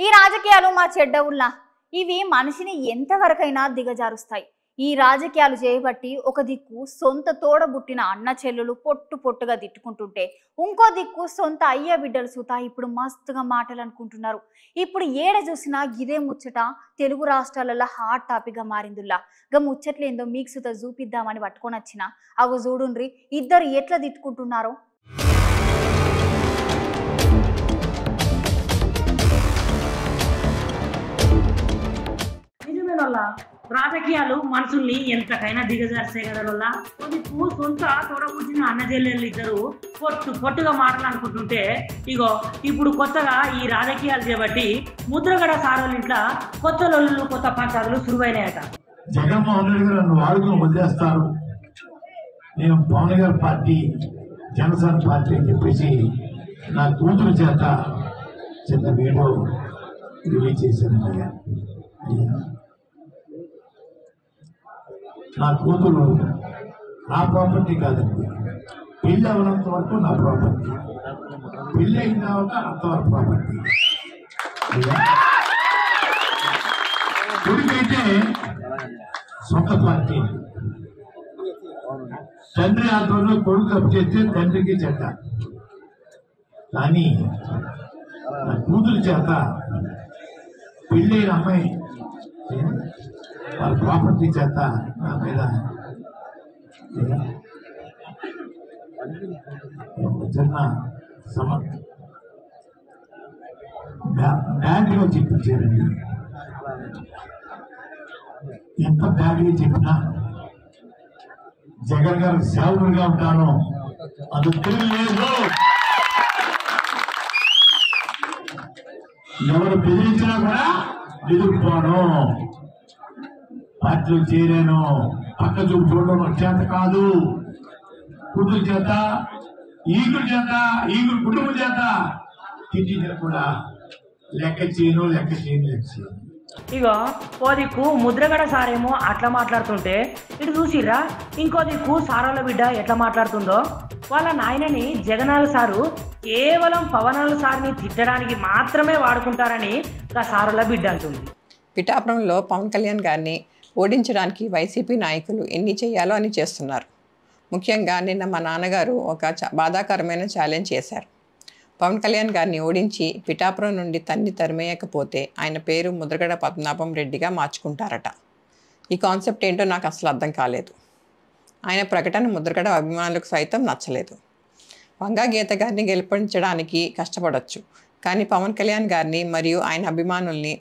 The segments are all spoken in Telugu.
ఈ రాజకీయాలు మా చెడ్డవుల్లా ఇవి మనిషిని ఎంతవరకైనా దిగజారుస్తాయి. ఈ రాజకీయాలు చేయబట్టి ఒక దిక్కు సొంత తోడబుట్టిన అన్న చెల్లెలు పొట్టు పొట్టుగా తిట్టుకుంటుంటే ఇంకో దిక్కు సొంత అయ్య బిడ్డలు సుతా ఇప్పుడు మస్తుగా మాటలు అనుకుంటున్నారు. ఇప్పుడు ఏడ చూసినా ఇదే ముచ్చట తెలుగు రాష్ట్రాలలో హాట్ టాపిక్ గా మారిందిలా. గా ముచ్చట్లేందో మీకు సుత చూపిద్దామని పట్టుకొని వచ్చిన అవు చూడుండ్రి ఇద్దరు ఎట్లా తిట్టుకుంటున్నారో. రాజకీయాలు మనుషుల్ని ఎంతకైనా దిగజార్చాయి కదా. కొద్దికు సొంత తోడబుట్టిన అన్నజెల్లెళ్ళు ఇద్దరు పొట్టుగా మాట్లాడుకుంటుంటే ఇగో ఇప్పుడు కొత్తగా ఈ రాజకీయాలు చేపట్టి ముద్రగడ సారోళ్ళ ఇంట్లో కొత్త లొల్లులు కొత్త పంచాయతీలు సురువైనాయట. జగన్మోహన్ రెడ్డి గారు నన్ను వాడుకుని వదిలేస్తారు, నేను పవన్ గారి పార్టీ జనసేన పార్టీ అని చెప్పేసి నా కూతురు చేత చిన్న వీడియో రిలీజ్ చేశాను. అయ్యా నా కూతురు నా ప్రాపర్టీ కాదండి, పెళ్ళి అవ్వనంత వరకు నా ప్రాపర్టీ, పెళ్ళి అయిన తర్వాత అంతవరకు ప్రాపర్టీ. కొడుకైతే సొంత పార్టీ, తండ్రి ఆధ్వర్యంలో కొడుకు తప్పు చేస్తే తండ్రికి చెడ్డ. కానీ నా కూతురు చేత పెళ్ళైన అమ్మాయి వాళ్ళ ప్రాపర్టీ చేత నా మీద చిన్న బ్యాడ్గా చెప్పించారండి. ఎంత బ్యాడ్గా చెప్పినా జగన్ గారు సేవకుడిగా ఉంటాను, అది తెలియలేదు. ఎవరు బెదిరించినా కూడా ఎదుర్కోను, పార్టీలో చేరాను, పక్క చూపు చూడడం చేత కాదు. కూతురు చేత ఈగురు కుటుంబం చేత తిట్టించిన కూడా లెక్క చేయను. ఇగో ఓ దిక్కు ముద్రగడ సారేమో అట్లా మాట్లాడుతుంటే ఇటు చూసిర్రా ఇంకో దిక్కు సారాల బిడ్డ ఎట్లా మాట్లాడుతుందో. వాళ్ళ నాయనని జగనాల సారు కేవలం పవనాల సార్ని తిట్టడానికి మాత్రమే వాడుకుంటారని ఆ సారాల బిడ్డ అంటుంది. పిఠాపురంలో పవన్ కళ్యాణ్ గారిని ఓడించడానికి వైసీపీ నాయకులు ఎన్ని చేయాలో అని చేస్తున్నారు. ముఖ్యంగా నిన్న మా నాన్నగారు ఒక బాధాకరమైన ఛాలెంజ్ చేశారు. పవన్ కళ్యాణ్ గారిని ఓడించి పిఠాపురం నుండి తరిమేయకపోతే ఆయన పేరు ముద్రగడ పద్మనాభం రెడ్డిగా మార్చుకుంటారట. ఈ కాన్సెప్ట్ ఏంటో నాకు అసలు అర్థం కాలేదు. ఆయన ప్రకటన ముద్రగడ అభిమానులకు సైతం నచ్చలేదు. వంగా గీత గారిని గెలిపించడానికి కష్టపడవచ్చు, కానీ పవన్ కళ్యాణ్ గారిని మరియు ఆయన అభిమానుల్ని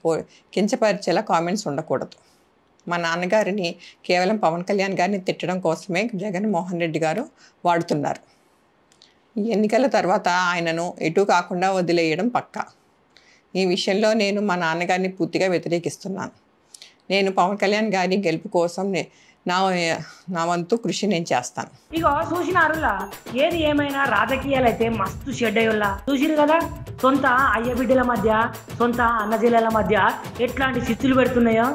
కించపరిచేలా కామెంట్స్ ఉండకూడదు. మా నాన్నగారిని కేవలం పవన్ కళ్యాణ్ గారిని తిట్టడం కోసమే జగన్మోహన్ రెడ్డి గారు వాడుతున్నారు. ఈ ఎన్నికల తర్వాత ఆయనను ఎటు కాకుండా వదిలేయడం పక్కా. ఈ విషయంలో నేను మా నాన్నగారిని పూర్తిగా వ్యతిరేకిస్తున్నాను. నేను పవన్ కళ్యాణ్ గారి గెలుపు కోసం నా వంతు కృషి నేను చేస్తాను. ఇగో చూసినారులా, ఏది ఏమైనా రాజకీయాలు అయితే మస్తు షెడ్డయ్యుల్లా చూసిరు కదా. సొంత అయ్య బిడ్డల మధ్య సొంత అన్నజెల్లెల మధ్య ఎట్లాంటి చిచ్చులు పెడుతున్నాయో.